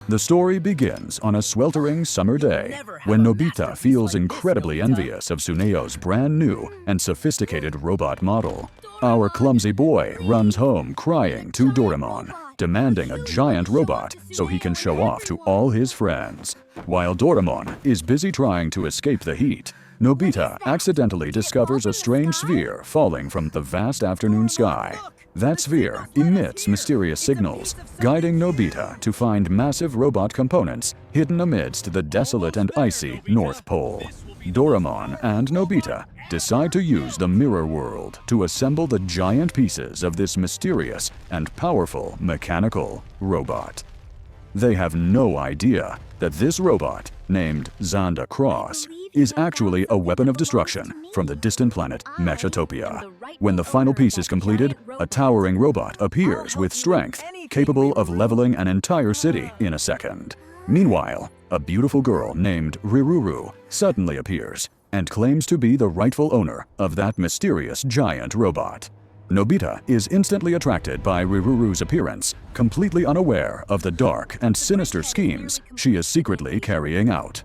The story begins on a sweltering summer day when Nobita feels incredibly envious of Tsuneyo's brand new and sophisticated robot model. Our clumsy boy runs home crying to Doraemon, demanding a giant robot so he can show off to all his friends. While Doraemon is busy trying to escape the heat, Nobita accidentally discovers a strange sphere falling from the vast afternoon sky. That sphere emits mysterious signals, guiding Nobita to find massive robot components hidden amidst the desolate and icy North Pole. Doraemon and Nobita decide to use the mirror world to assemble the giant pieces of this mysterious and powerful mechanical robot. They have no idea that this robot, named Zander Cross, is actually a weapon of destruction from the distant planet Mechatopia. When the final piece is completed, a towering robot appears with strength, capable of leveling an entire city in a second. Meanwhile, a beautiful girl named Riruru suddenly appears and claims to be the rightful owner of that mysterious giant robot. Nobita is instantly attracted by Riruru's appearance, completely unaware of the dark and sinister schemes she is secretly carrying out.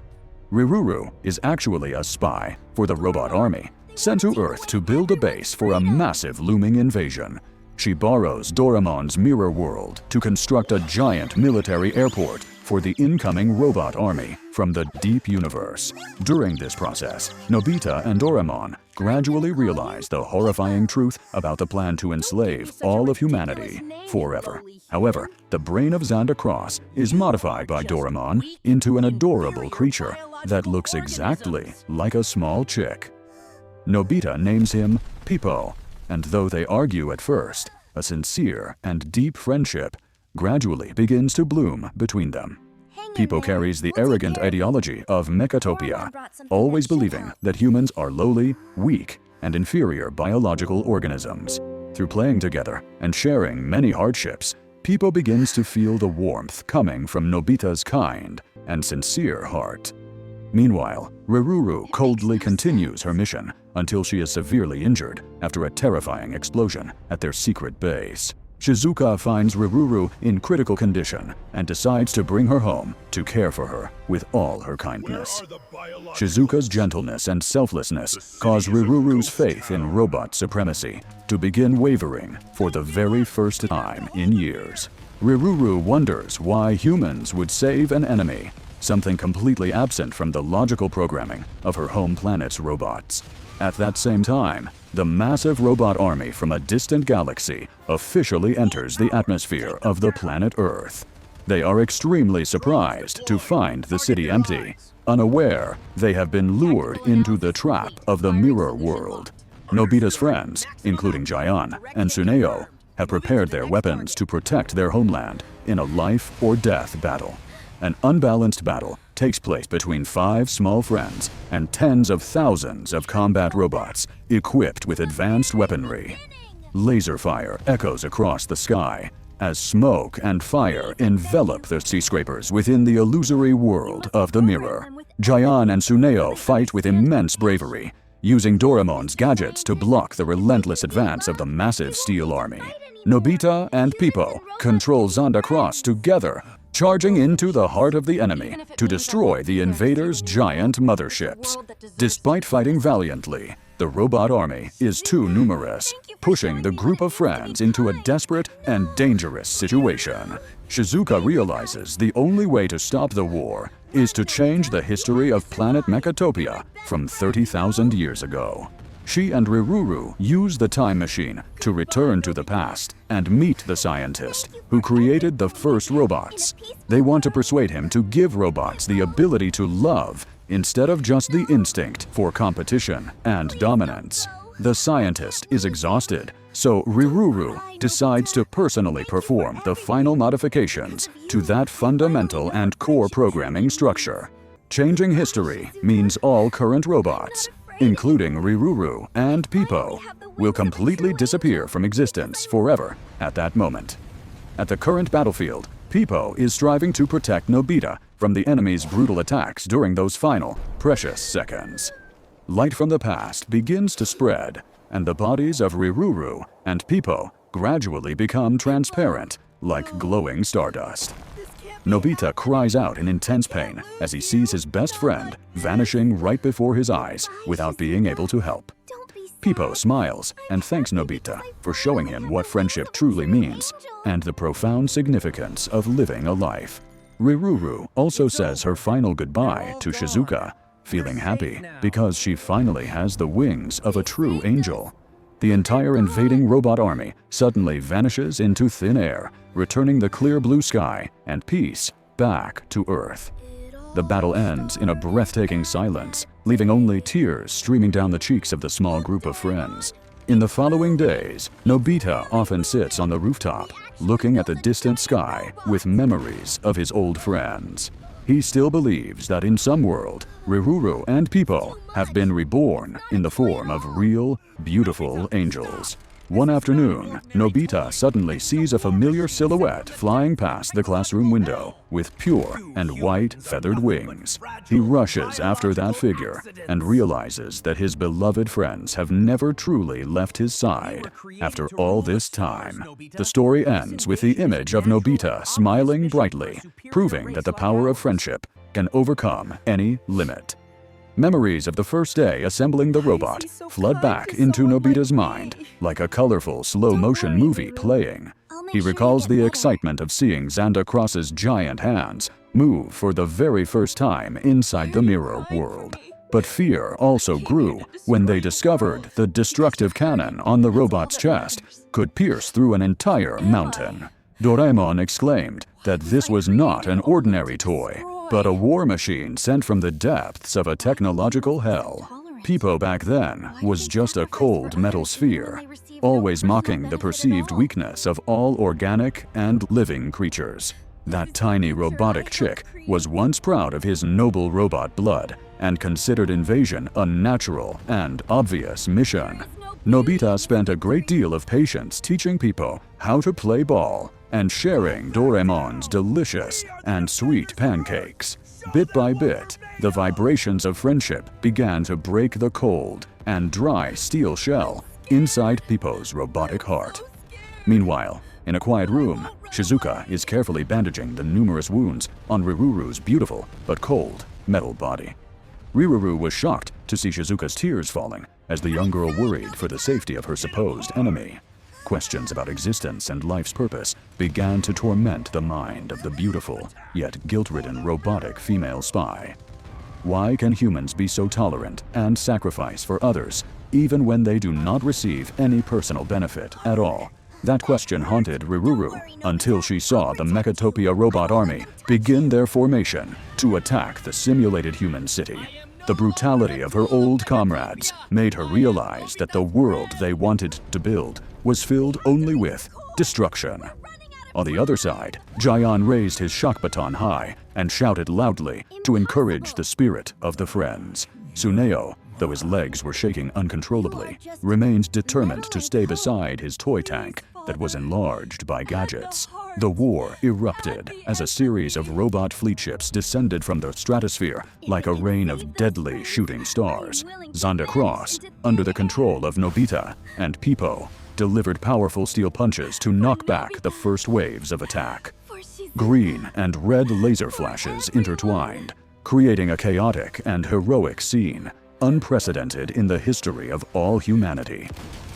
Riruru is actually a spy for the robot army, sent to Earth to build a base for a massive looming invasion. She borrows Doraemon's mirror world to construct a giant military airport for the incoming robot army from the deep universe. During this process, Nobita and Doraemon gradually realize the horrifying truth about the plan to enslave all of humanity forever. However, the brain of Zander Cross is modified by Doraemon into an adorable creature that looks exactly like a small chick. Nobita names him Peepo, and though they argue at first, a sincere and deep friendship gradually begins to bloom between them. Peepo carries the arrogant ideology of Mechatopia, always believing that humans are lowly, weak, and inferior biological organisms. Through playing together and sharing many hardships, Peepo begins to feel the warmth coming from Nobita's kind and sincere heart. Meanwhile, Riruru coldly continues her mission until she is severely injured after a terrifying explosion at their secret base. Shizuka finds Riruru in critical condition and decides to bring her home to care for her with all her kindness. Shizuka's gentleness and selflessness cause Riruru's faith in robot supremacy to begin wavering for the very first time in years. Riruru wonders why humans would save an enemy, something completely absent from the logical programming of her home planet's robots. At that same time, the massive robot army from a distant galaxy officially enters the atmosphere of the planet Earth. They are extremely surprised to find the city empty, unaware they have been lured into the trap of the mirror world. Nobita's friends, including Jayan and Tsuneyo, have prepared their weapons to protect their homeland in a life-or-death battle. An unbalanced battle takes place between 5 small friends and tens of thousands of combat robots equipped with advanced weaponry. Laser fire echoes across the sky as smoke and fire envelop the sea scrapers within the illusory world of the mirror. Jayan and Tsuneyo fight with immense bravery, using Doraemon's gadgets to block the relentless advance of the massive steel army. Nobita and Peepo control Zander Cross together, charging into the heart of the enemy to destroy the invaders' giant motherships. Despite fighting valiantly, the robot army is too numerous, pushing the group of friends into a desperate and dangerous situation. Shizuka realizes the only way to stop the war is to change the history of planet Mechatopia from 30,000 years ago. She and Riruru use the time machine to return to the past and meet the scientist who created the first robots. They want to persuade him to give robots the ability to love instead of just the instinct for competition and dominance. The scientist is exhausted, so Riruru decides to personally perform the final modifications to that fundamental and core programming structure. Changing history means all current robots, including Riruru and Peepo, will completely disappear from existence forever at that moment. At the current battlefield, Peepo is striving to protect Nobita from the enemy's brutal attacks during those final, precious seconds. Light from the past begins to spread, and the bodies of Riruru and Peepo gradually become transparent, like glowing stardust. Nobita cries out in intense pain as he sees his best friend vanishing right before his eyes without being able to help. Peepo smiles and thanks Nobita for showing him what friendship truly means and the profound significance of living a life. Riruru also says her final goodbye to Shizuka, feeling happy because she finally has the wings of a true angel. The entire invading robot army suddenly vanishes into thin air, returning the clear blue sky and peace back to Earth. The battle ends in a breathtaking silence, leaving only tears streaming down the cheeks of the small group of friends. In the following days, Nobita often sits on the rooftop, looking at the distant sky with memories of his old friends. He still believes that in some world, Riruru and Peepo have been reborn in the form of real, beautiful angels. One afternoon, Nobita suddenly sees a familiar silhouette flying past the classroom window with pure and white feathered wings. He rushes after that figure and realizes that his beloved friends have never truly left his side. After all this time, the story ends with the image of Nobita smiling brightly, proving that the power of friendship can overcome any limit. Memories of the first day assembling the robot flood back into Nobita's mind like a colorful slow-motion movie playing. He recalls the excitement of seeing Zander Cross's giant hands move for the very first time inside the mirror world. But fear also grew when they discovered the destructive cannon on the robot's chest could pierce through an entire mountain. Doraemon exclaimed that this was not an ordinary toy, but a war machine sent from the depths of a technological hell. Peepo back then was just a cold metal sphere, always mocking the perceived weakness of all organic and living creatures. That tiny robotic chick was once proud of his noble robot blood and considered invasion a natural and obvious mission. Nobita spent a great deal of patience teaching Peepo how to play ball and sharing Doraemon's delicious and sweet pancakes. Bit by bit, the vibrations of friendship began to break the cold and dry steel shell inside Peepo's robotic heart. Meanwhile, in a quiet room, Shizuka is carefully bandaging the numerous wounds on Riruru's beautiful but cold metal body. Riruru was shocked to see Shizuka's tears falling as the young girl worried for the safety of her supposed enemy. Questions about existence and life's purpose began to torment the mind of the beautiful, yet guilt-ridden robotic female spy. Why can humans be so tolerant and sacrifice for others, even when they do not receive any personal benefit at all? That question haunted Riruru until she saw the Mechatopia robot army begin their formation to attack the simulated human city. The brutality of her old comrades made her realize that the world they wanted to build was filled only with destruction. On the other side, Jayan raised his shock baton high and shouted loudly to encourage the spirit of the friends. Tsuneo, though his legs were shaking uncontrollably, remained determined to stay beside his toy tank that was enlarged by gadgets. The war erupted as a series of robot fleet ships descended from the stratosphere like a rain of deadly shooting stars. Zander Cross, under the control of Nobita and Peepo, delivered powerful steel punches to knock back the first waves of attack. Green and red laser flashes intertwined, creating a chaotic and heroic scene, unprecedented in the history of all humanity.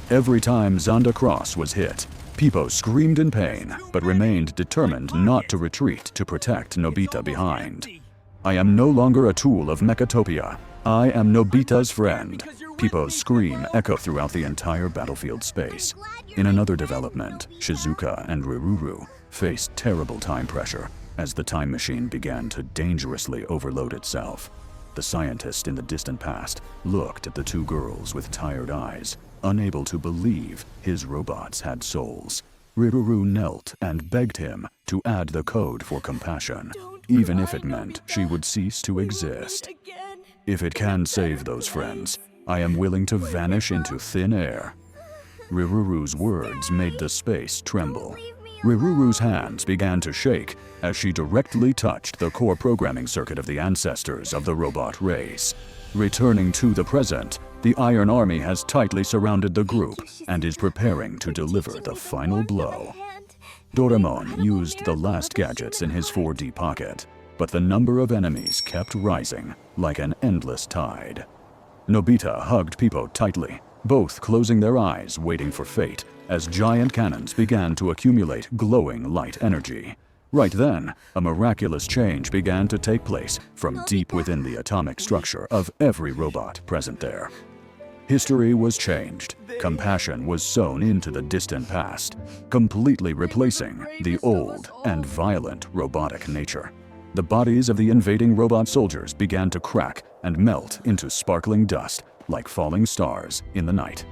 Every time Zander Cross was hit, Peepo screamed in pain, but remained determined not to retreat to protect Nobita behind. "I am no longer a tool of Mechatopia. I am Nobita's friend." Peepo's scream echoed throughout the entire battlefield space. In another development, Shizuka and Riruru faced terrible time pressure as the time machine began to dangerously overload itself. The scientist in the distant past looked at the two girls with tired eyes, unable to believe his robots had souls. Riruru knelt and begged him to add the code for compassion, even if it meant she would cease to exist. "If it can save those friends, I am willing to vanish into thin air." Riruru's words made the space tremble. Riruru's hands began to shake as she directly touched the core programming circuit of the ancestors of the robot race. Returning to the present, the Iron Army has tightly surrounded the group and is preparing to deliver the final blow. Doraemon used the last gadgets in his 4D pocket, but the number of enemies kept rising like an endless tide. Nobita hugged Peepo tightly, both closing their eyes waiting for fate as giant cannons began to accumulate glowing light energy. Right then, a miraculous change began to take place from deep within the atomic structure of every robot present there. History was changed. Compassion was sewn into the distant past, completely replacing the old and violent robotic nature. The bodies of the invading robot soldiers began to crack and melt into sparkling dust like falling stars in the night.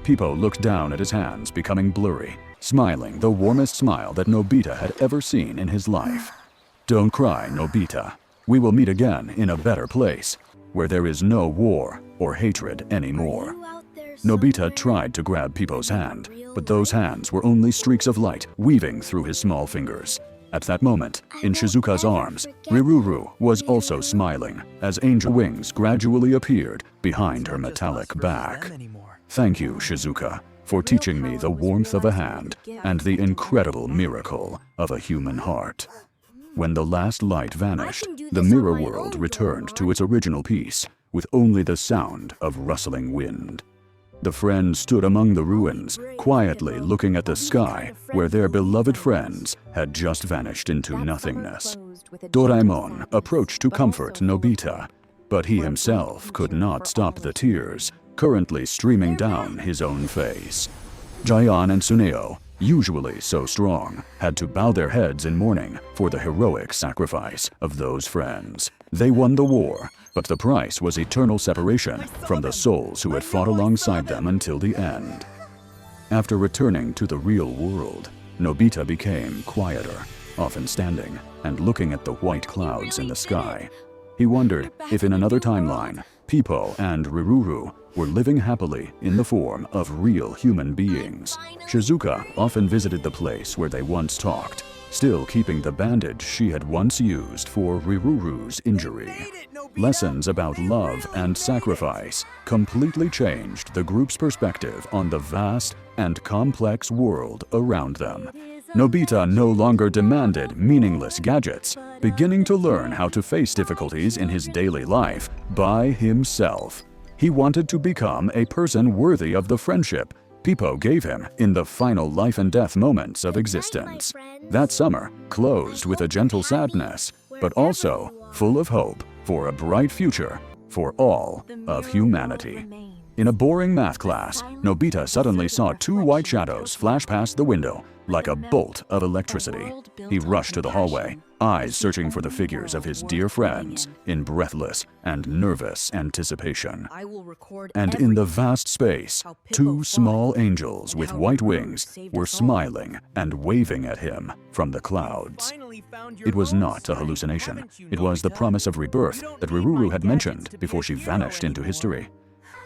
Peepo looked down at his hands becoming blurry, smiling the warmest smile that Nobita had ever seen in his life. "Don't cry, Nobita. We will meet again in a better place, where there is no war or hatred anymore." Nobita tried to grab Peepo's hand, but those hands were only streaks of light weaving through his small fingers. At that moment, in Shizuka's arms, Riruru was also smiling as angel wings gradually appeared behind her metallic back. "Thank you, Shizuka, for teaching me the warmth of a hand and the incredible miracle of a human heart." When the last light vanished, the mirror world returned to its original peace, with only the sound of rustling wind. The friends stood among the ruins, quietly looking at the sky where their beloved friends had just vanished into nothingness. Doraemon approached to comfort Nobita, but he himself could not stop the tears currently streaming down his own face. Jayan and Tsuneo, usually so strong, had to bow their heads in mourning for the heroic sacrifice of those friends. They won the war, but the price was eternal separation from the souls who had fought alongside them until the end. After returning to the real world, Nobita became quieter, often standing and looking at the white clouds in the sky. He wondered if in another timeline, Peepo and Riruru were living happily in the form of real human beings. Shizuka often visited the place where they once talked, still keeping the bandage she had once used for Riruru's injury. Lessons about love and sacrifice completely changed the group's perspective on the vast and complex world around them. Nobita no longer demanded meaningless gadgets, beginning to learn how to face difficulties in his daily life by himself. He wanted to become a person worthy of the friendship Peepo gave him in the final life and death moments of existence. That summer closed with a gentle sadness, but also full of hope for a bright future for all of humanity. In a boring math class, Nobita suddenly saw two white shadows flash past the window like a bolt of electricity. He rushed to the hallway, eyes searching for the figures of his dear friends in breathless and nervous anticipation. And in the vast space, two small angels with white wings were smiling and waving at him from the clouds. It was not a hallucination. It was the promise of rebirth that Riruru had mentioned before she vanished into history.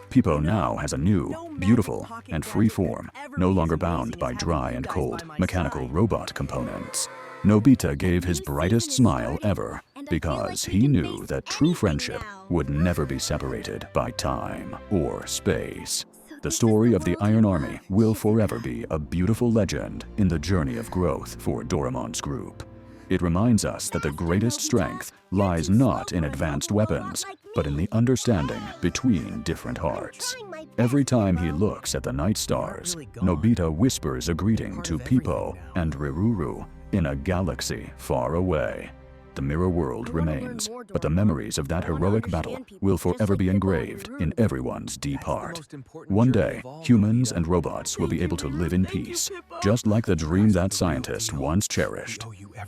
Peepo now has a new, beautiful, and free form, no longer bound by dry and cold mechanical robot components. Nobita gave his brightest smile ever because he knew that true friendship would never be separated by time or space. The story of the Iron Army will forever be a beautiful legend in the journey of growth for Doraemon's group. It reminds us that the greatest strength lies not in advanced weapons, but in the understanding between different hearts. Every time he looks at the night stars, Nobita whispers a greeting to Peepo and Riruru in a galaxy far away. The mirror world remains, but the memories of that heroic battle will forever be engraved in everyone's deep heart. One day, humans and robots will be able to live in peace, just like the dream that scientist once cherished.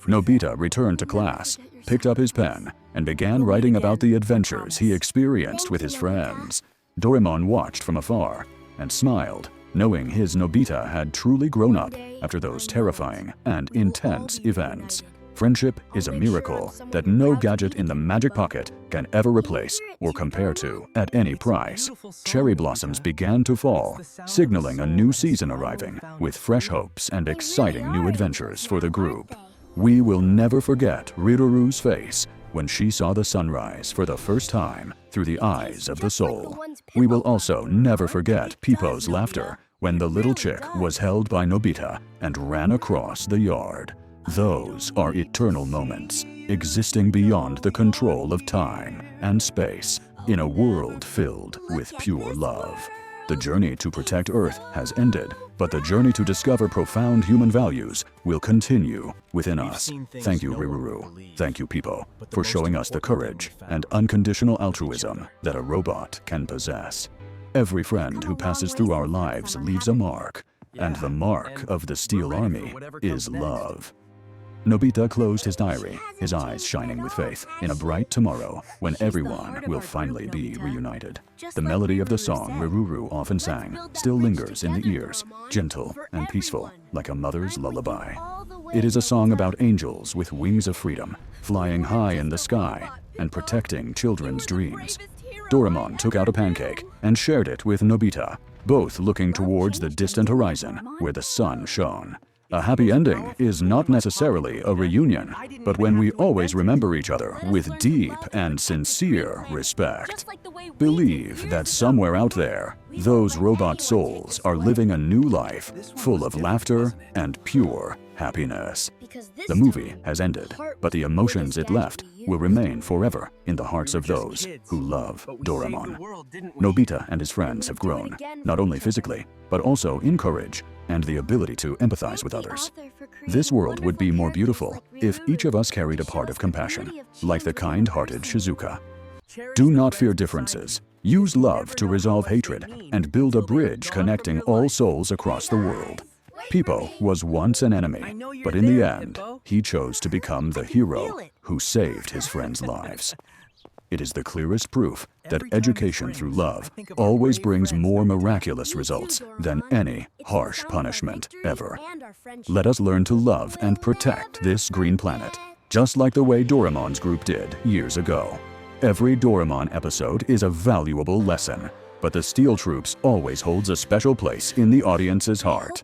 Nobita returned to class, picked up his pen, and began writing about the adventures he experienced with his friends. Doraemon watched from afar and smiled, knowing his Nobita had truly grown up after those terrifying and intense events. Friendship is a miracle that no gadget in the magic pocket can ever replace or compare to at any price. Cherry blossoms began to fall, signaling a new season arriving with fresh hopes and exciting new adventures for the group. We will never forget Riruru's face when she saw the sunrise for the first time through the eyes of the soul. We will also never forget Peepo's laughter when the little chick was held by Nobita and ran across the yard. Those are eternal moments, existing beyond the control of time and space, in a world filled with pure love. The journey to protect Earth has ended, but the journey to discover profound human values will continue within us. Thank you, Riruru. Thank you, Peepo, for showing us the courage and unconditional altruism that a robot can possess. Every friend who passes through our lives leaves a mark, and the mark of the Steel Army is love. Nobita closed his diary, his eyes shining with faith in a bright tomorrow when everyone will finally be reunited. The melody of the song Riruru often sang still lingers in the ears, gentle and peaceful, like a mother's lullaby. It is a song about angels with wings of freedom, flying high in the sky and protecting children's dreams. Doraemon took out a pancake and shared it with Nobita, both looking towards the distant horizon where the sun shone. A happy ending is not necessarily a reunion, but when we always remember each other with deep and sincere respect. Believe that somewhere out there, those robot souls are living a new life full of laughter and pure happiness. The movie has ended, but the emotions it left will remain forever in the hearts of those who love Doraemon. Nobita and his friends have grown, not only physically, but also in courage and the ability to empathize with others. This world would be more beautiful if each of us carried a part of compassion, like the kind-hearted Shizuka. Do not fear differences. Use love to resolve hatred and build a bridge connecting all souls across the world. Peepo was once an enemy, but in the end, he chose to become the hero who saved his friends' lives. It is the clearest proof that education through love always brings more miraculous results than any harsh punishment ever. Let us learn to love and protect this green planet, just like the way Doraemon's group did years ago. Every Doraemon episode is a valuable lesson, but the Steel Troops always holds a special place in the audience's heart.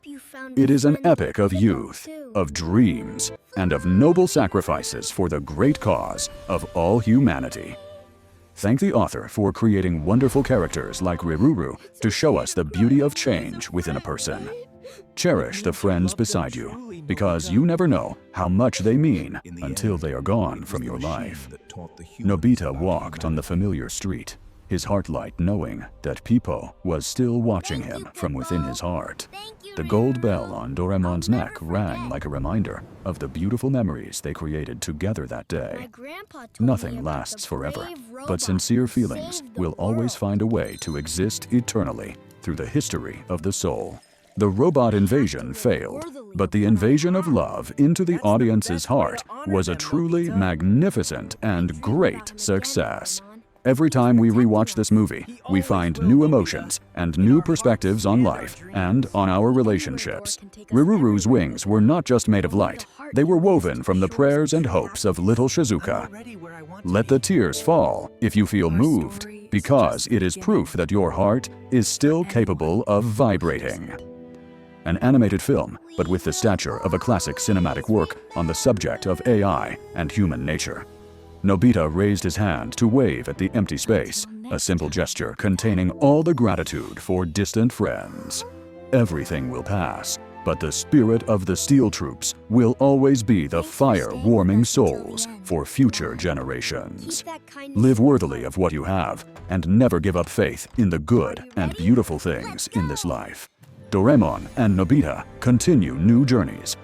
It is an epic of youth, of dreams, and of noble sacrifices for the great cause of all humanity. Thank the author for creating wonderful characters like Riruru to show us the beauty of change within a person. Cherish the friends beside you, because you never know how much they mean until they are gone from your life. Nobita walked on the familiar street, his heart light knowing that Peepo was still watching him from within his heart. The gold bell on Doraemon's neck rang like a reminder of the beautiful memories they created together that day. Nothing lasts forever, but sincere feelings will always find a way to exist eternally through the history of the soul. The robot invasion failed, but the invasion of love into the audience's heart was a truly magnificent and great success. Every time we rewatch this movie, we find new emotions and new perspectives on life and on our relationships. Riruru's wings were not just made of light, they were woven from the prayers and hopes of little Shizuka. Let the tears fall if you feel moved, because it is proof that your heart is still capable of vibrating. An animated film, but with the stature of a classic cinematic work on the subject of AI and human nature. Nobita raised his hand to wave at the empty space, a simple gesture containing all the gratitude for distant friends. Everything will pass, but the spirit of the Steel Troops will always be the fire-warming souls for future generations. Live worthily of what you have, and never give up faith in the good and beautiful things in this life. Doraemon and Nobita continue new journeys,